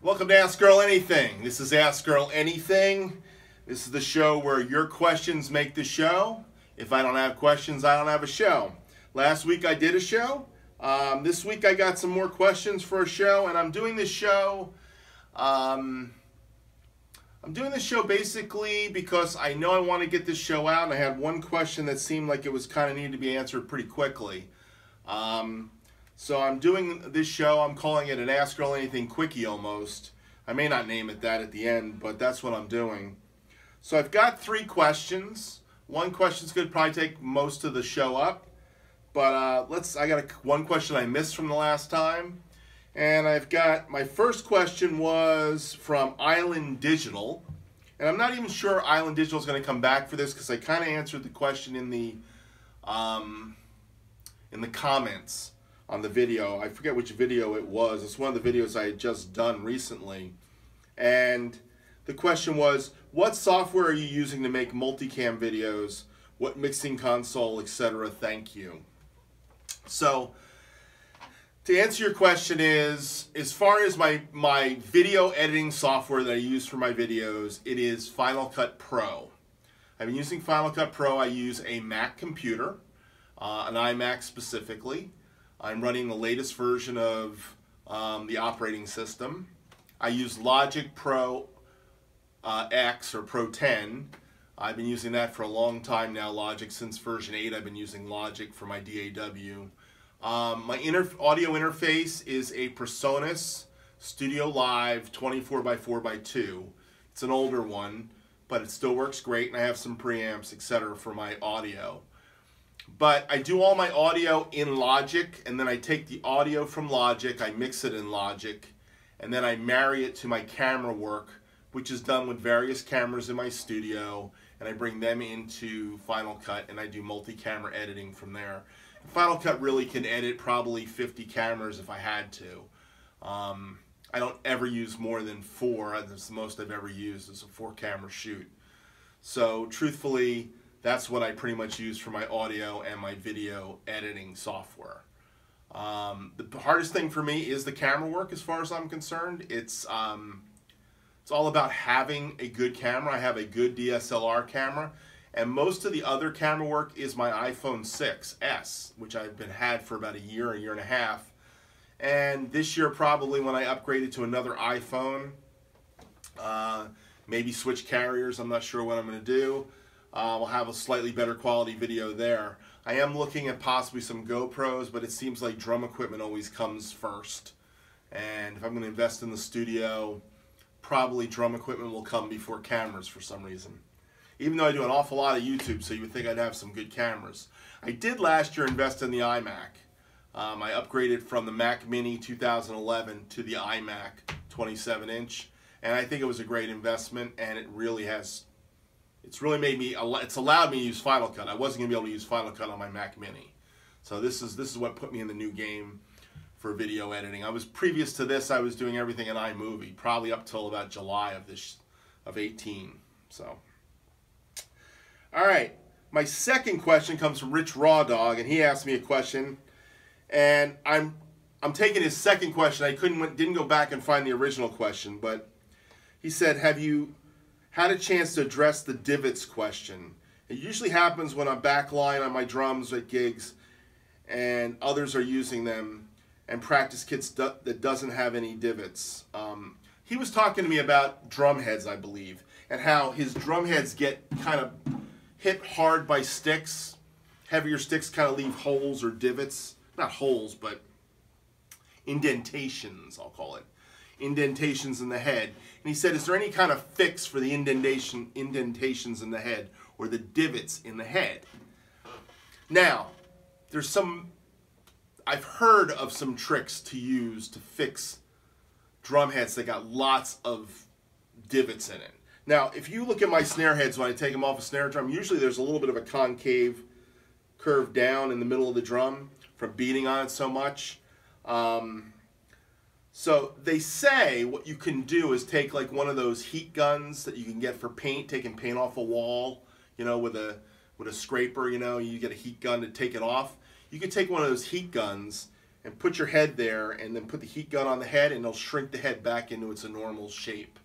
Welcome to Ask Earl Anything. This is Ask Earl Anything. This is the show where your questions make the show. If I don't have questions, I don't have a show. Last week I did a show. This week I got some more questions for a show, and I'm doing this show. I'm doing this show basically because I know I want to get this show out, and I had one question that seemed like it was kind of needed to be answered pretty quickly. So I'm doing this show, I'm calling it an Ask Earl Anything Quickie almost. I may not name it that at the end, but that's what I'm doing. So I've got 3 questions. One question's going to probably take most of the show up. But I got one question I missed from the last time. And I've got, my first question was from Island Digital. And I'm not even sure Island Digital is going to come back for this because I kind of answered the question in the comments on the video. I forget which video it was. It's one of the videos I had just done recently. And the question was, what software are you using to make multicam videos? What mixing console, etc.? Thank you. So, to answer your question is, as far as my video editing software that I use for my videos, it is Final Cut Pro. I've been using Final Cut Pro. I use a Mac computer, an iMac specifically. I'm running the latest version of the operating system. I use Logic Pro X or Pro 10. I've been using that for a long time now, Logic. Since version 8, I've been using Logic for my DAW. My audio interface is a PreSonus Studio Live 24x4x2. It's an older one, but it still works great, and I have some preamps, etc. for my audio. But I do all my audio in Logic, and then I take the audio from Logic, I mix it in Logic, and then I marry it to my camera work, which is done with various cameras in my studio, and I bring them into Final Cut, and I do multi-camera editing from there. Final Cut really can edit probably 50 cameras if I had to. I don't ever use more than 4. That's the most I've ever used is a 4-camera shoot. So truthfully, that's what I pretty much use for my audio and my video editing software. The hardest thing for me is the camera work as far as I'm concerned. It's all about having a good camera. I have a good DSLR camera, and most of the other camera work is my iPhone 6s, which I've had for about a year and a half. And this year probably when I upgrade it to another iPhone, maybe switch carriers, I'm not sure what I'm going to do. We'll have a slightly better quality video there. I am looking at possibly some GoPros, but it seems like drum equipment always comes first. And if I'm going to invest in the studio, probably drum equipment will come before cameras for some reason. Even though I do an awful lot of YouTube, so you would think I'd have some good cameras. I did last year invest in the iMac. I upgraded from the Mac Mini 2011 to the iMac 27-inch, and I think it was a great investment, and it really has. It's really made me. It's allowed me to use Final Cut. I wasn't gonna be able to use Final Cut on my Mac Mini, so this is what put me in the new game for video editing. Previous to this, I was doing everything in iMovie, probably up till about July of 18. So, all right. My second question comes from Rich Raw Dog, and he asked me a question, and I'm taking his second question. I didn't go back and find the original question, but he said, "Have you had a chance to address the divots question? It usually happens when I'm backline on my drums at gigs and others are using them and practice kits that doesn't have any divots." He was talking to me about drum heads, I believe, and how his drum heads get kind of hit hard by sticks. Heavier sticks kind of leave holes or divots. Not holes, but indentations, I'll call it. Indentations in the head. And he said, is there any kind of fix for the indentations in the head or the divots in the head? Now, I've heard of some tricks to use to fix drum heads that got lots of divots in it. Now, if you look at my snare heads when I take them off a snare drum, usually there's a little bit of a concave curve down in the middle of the drum from beating on it so much. So they say what you can do is take like one of those heat guns that you can get for paint, taking paint off a wall, you know, with a scraper, you know, you get a heat gun to take it off. You could take one of those heat guns and put your head there and then put the heat gun on the head and it'll shrink the head back into its normal shape.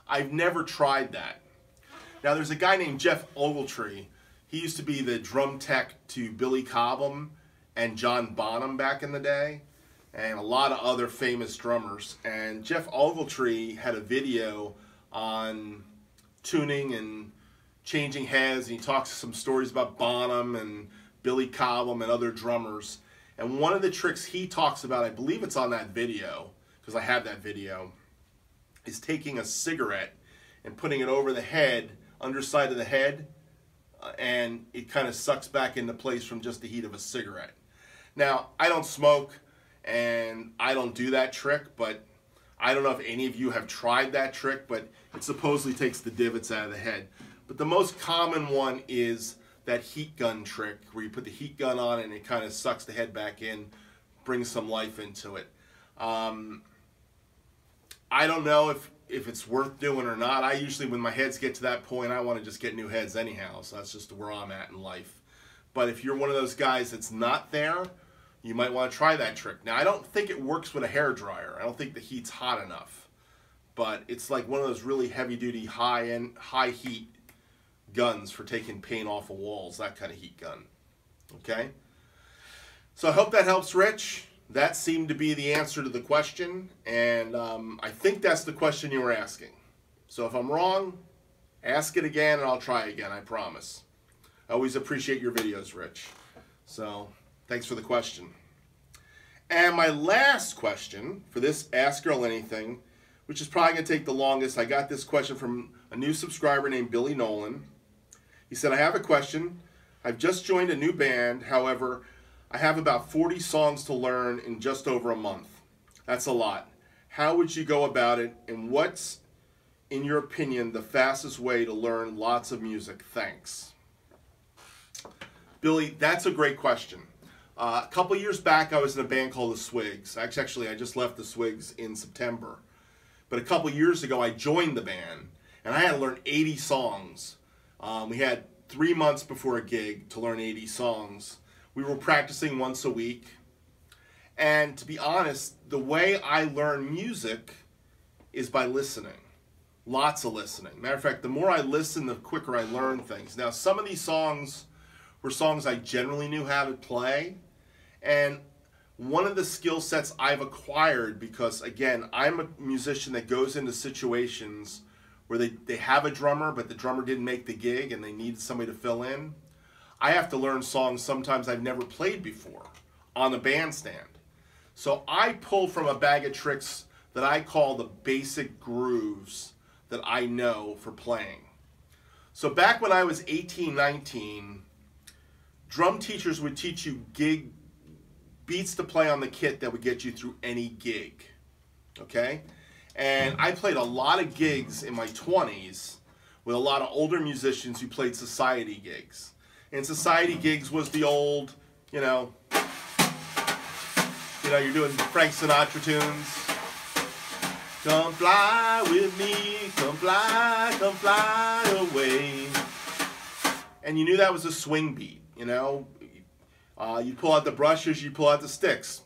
I've never tried that. Now there's a guy named Jeff Ogletree. He used to be the drum tech to Billy Cobham and John Bonham back in the day, and a lot of other famous drummers. And Jeff Ogletree had a video on tuning and changing heads, and he talks some stories about Bonham and Billy Cobham and other drummers. And one of the tricks he talks about, I believe it's on that video, because I have that video, is taking a cigarette and putting it over the head, underside of the head, and it kind of sucks back into place from just the heat of a cigarette. Now, I don't smoke, and I don't do that trick, but I don't know if any of you have tried that trick, but it supposedly takes the divots out of the head. But the most common one is that heat gun trick, where you put the heat gun on and it kind of sucks the head back in, brings some life into it. I don't know if it's worth doing or not. I usually, when my heads get to that point, I want to just get new heads anyhow, so that's just where I'm at in life. But if you're one of those guys that's not there, you might want to try that trick. Now, I don't think it works with a hairdryer. I don't think the heat's hot enough. But it's like one of those really heavy-duty, high-heat guns for taking paint off of walls, that kind of heat gun. Okay? So I hope that helps, Rich. That seemed to be the answer to the question, and I think that's the question you were asking. So if I'm wrong, ask it again, and I'll try again, I promise. I always appreciate your videos, Rich. So thanks for the question. And my last question for this Ask Earl Anything, which is probably going to take the longest. I got this question from a new subscriber named Billy Nolan. He said, I have a question. I've just joined a new band. However, I have about 40 songs to learn in just over a month. That's a lot. How would you go about it? And what's, in your opinion, the fastest way to learn lots of music? Thanks. Billy, that's a great question. A couple years back, I was in a band called the Swigs. Actually, I just left the Swigs in September. But a couple years ago, I joined the band, and I had to learn 80 songs. We had 3 months before a gig to learn 80 songs. We were practicing once a week. And to be honest, the way I learn music is by listening. Lots of listening. Matter of fact, the more I listen, the quicker I learn things. Now, some of these songs were songs I generally knew how to play. And one of the skill sets I've acquired, because again, I'm a musician that goes into situations where they have a drummer, but the drummer didn't make the gig and they needed somebody to fill in. I have to learn songs sometimes I've never played before on the bandstand. So I pull from a bag of tricks that I call the basic grooves that I know for playing. So back when I was 18, 19, drum teachers would teach you gig beats to play on the kit that would get you through any gig, okay? And I played a lot of gigs in my 20s with a lot of older musicians who played society gigs. And society gigs was the old, you're doing Frank Sinatra tunes. Come fly with me, come fly away. And you knew that was a swing beat, you pull out the brushes, you pull out the sticks.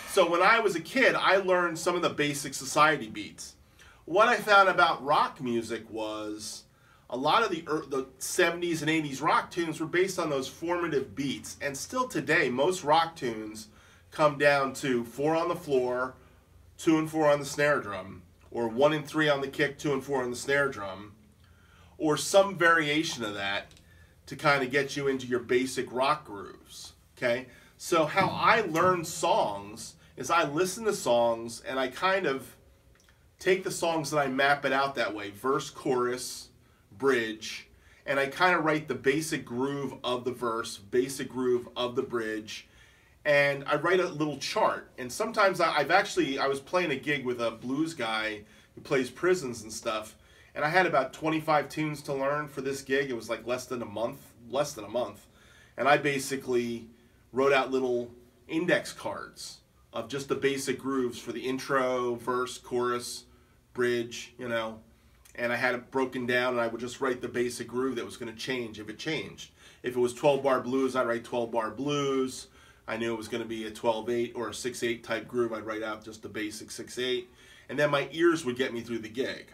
So when I was a kid, I learned some of the basic society beats. What I found about rock music was a lot of the 70s and 80s rock tunes were based on those formative beats. And still today, most rock tunes come down to 4 on the floor, 2 and 4 on the snare drum, or 1 and 3 on the kick, 2 and 4 on the snare drum, or some variation of that to kind of get you into your basic rock grooves, okay? So how I learn songs is I listen to songs and I kind of take the songs and I map it out that way, verse, chorus, bridge, and I kind of write the basic groove of the verse, basic groove of the bridge, and I write a little chart. And sometimes I was playing a gig with a blues guy who plays prisons and stuff, and I had about 25 tunes to learn for this gig. It was like less than a month, and I basically wrote out little index cards of just the basic grooves for the intro, verse, chorus, bridge, and I had it broken down, and I would just write the basic groove that was going to change if it changed. If it was 12-bar blues, I'd write 12-bar blues. I knew it was going to be a 12/8 or a 6/8 type groove. I'd write out just the basic 6/8, and then my ears would get me through the gig.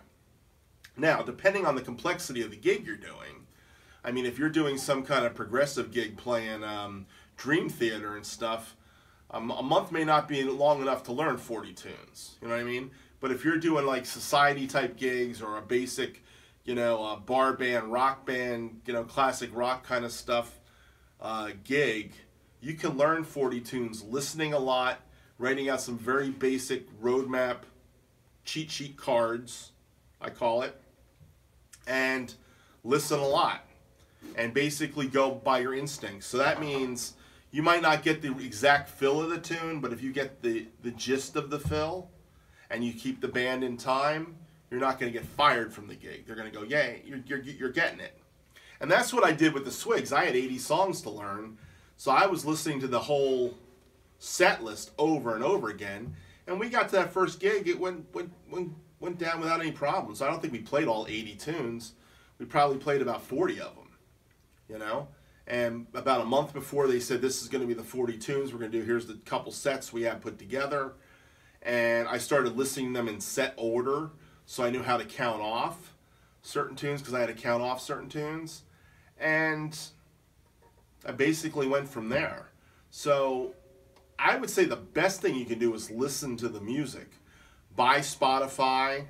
Now, depending on the complexity of the gig you're doing, I mean, if you're doing some kind of progressive gig playing Dream Theater and stuff, a month may not be long enough to learn 40 tunes. You know what I mean? But if you're doing like society type gigs or a basic, you know, bar band, rock band, you know, classic rock kind of stuff gig, you can learn 40 tunes listening a lot, writing out some very basic roadmap cheat sheet cards, I call it, and listen a lot and basically go by your instincts. So that means you might not get the exact fill of the tune, but if you get the gist of the fill and you keep the band in time, you're not going to get fired from the gig. They're going to go, yeah, you're getting it. And that's what I did with the Swigs. I had 80 songs to learn, so I was listening to the whole set list over and over again. And we got to that first gig, it went down without any problems. I don't think we played all 80 tunes. We probably played about 40 of them, you know. And about a month before, they said, this is going to be the 40 tunes we're going to do. Here's the couple sets we have put together. And I started listening them in set order, so I knew how to count off certain tunes, because I had to count off certain tunes. And I basically went from there. So I would say the best thing you can do is listen to the music. Buy Spotify,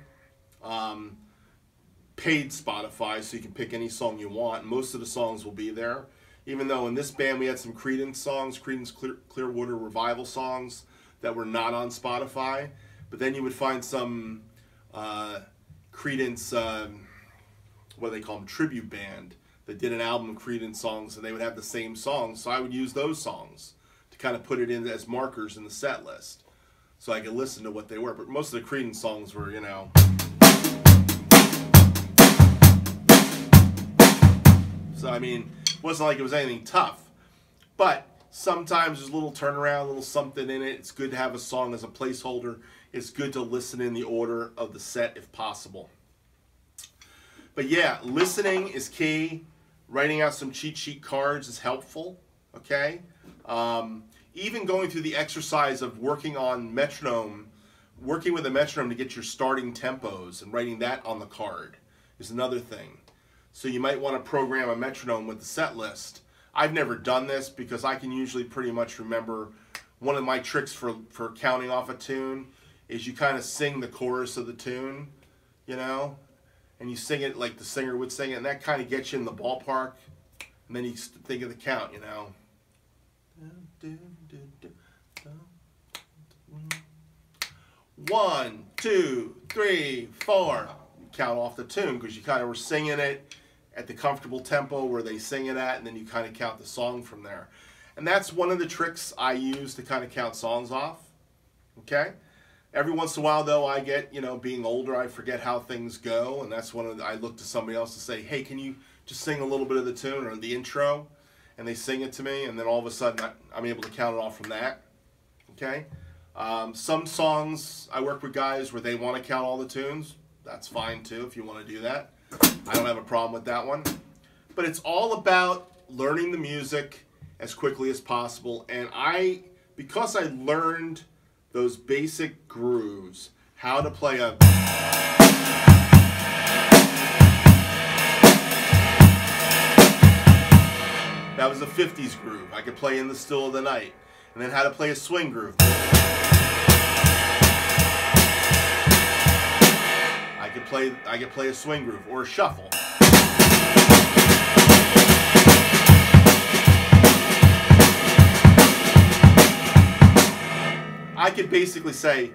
paid Spotify, so you can pick any song you want. Most of the songs will be there. Even though in this band we had some Creedence songs, Creedence Clearwater Revival songs that were not on Spotify. But then you would find some Creedence, what do they call them, tribute band that did an album of Creedence songs, and they would have the same songs. So I would use those songs to kind of put it in as markers in the set list, so I could listen to what they were. But most of the Creedence songs were, you know. So, I mean, it wasn't like it was anything tough. But sometimes there's a little turnaround, a little something in it. It's good to have a song as a placeholder. It's good to listen in the order of the set if possible. But yeah, listening is key. Writing out some cheat sheet cards is helpful, okay? Even going through the exercise of working on metronome, working with a metronome to get your starting tempos and writing that on the card is another thing. So you might want to program a metronome with the set list. I've never done this because I can usually pretty much remember. One of my tricks for counting off a tune is you kind of sing the chorus of the tune, you know, and you sing it like the singer would sing it, and that kind of gets you in the ballpark, and then you think of the count, you know. 1, 2, 3, 4. Count off the tune because you kind of were singing it at the comfortable tempo where they sing it at, and then you kind of count the song from there. And that's one of the tricks I use to kind of count songs off. Okay? Every once in a while, though, I get, you know, being older, I forget how things go, and that's when I look to somebody else to say, hey, can you just sing a little bit of the tune or the intro? And they sing it to me, and then all of a sudden I'm able to count it off from that. Okay? Some songs I work with guys where they want to count all the tunes. That's fine too if you want to do that. I don't have a problem with that one. But it's all about learning the music as quickly as possible. And because I learned those basic grooves, how to play a... That was a 50s groove. I could play In the Still of the Night. And then how to play a swing groove. I could play a swing groove or a shuffle. I could basically say,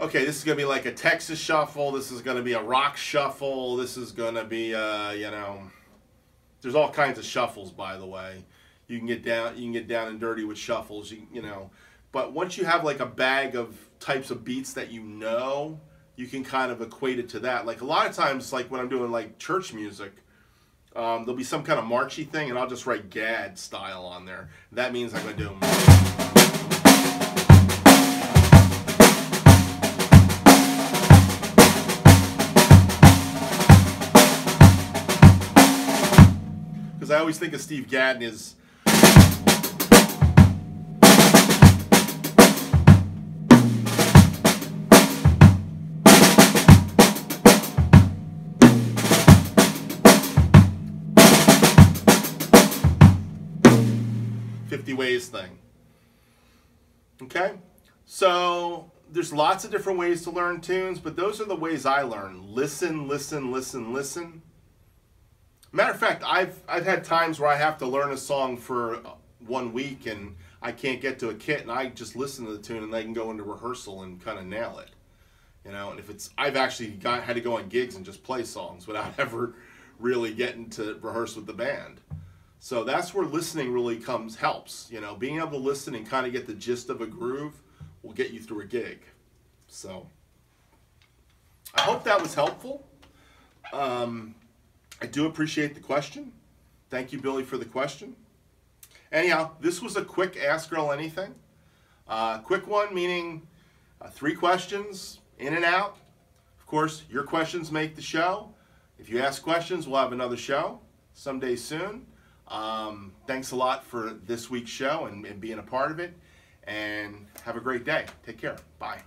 okay, this is going to be like a Texas shuffle, this is going to be a rock shuffle, this is going to be, you know, there's all kinds of shuffles, by the way. You can get down and dirty with shuffles, you know. But once you have like a bag of types of beats that you know, you can kind of equate it to that. Like a lot of times, like when I'm doing like church music, there'll be some kind of marchy thing, and I'll just write Gad style on there. That means I'm going to do them. Because I always think of Steve Gadd and his... ways thing. Okay? So there's lots of different ways to learn tunes, but those are the ways I learn. Listen, listen, listen, listen. Matter of fact, I've had times where I have to learn a song for 1 week and I can't get to a kit, and I just listen to the tune and I can go into rehearsal and kind of nail it. You know, and if it's, I've actually had to go on gigs and just play songs without ever really getting to rehearse with the band. So that's where listening really helps. You know, being able to listen and kind of get the gist of a groove will get you through a gig. So I hope that was helpful. I do appreciate the question. Thank you, Billy, for the question. Anyhow, this was a quick Ask Earl Anything. Quick one, meaning 3 questions, in and out. Of course, your questions make the show. If you ask questions, we'll have another show someday soon. Thanks a lot for this week's show and being a part of it. And have a great day. Take care. Bye.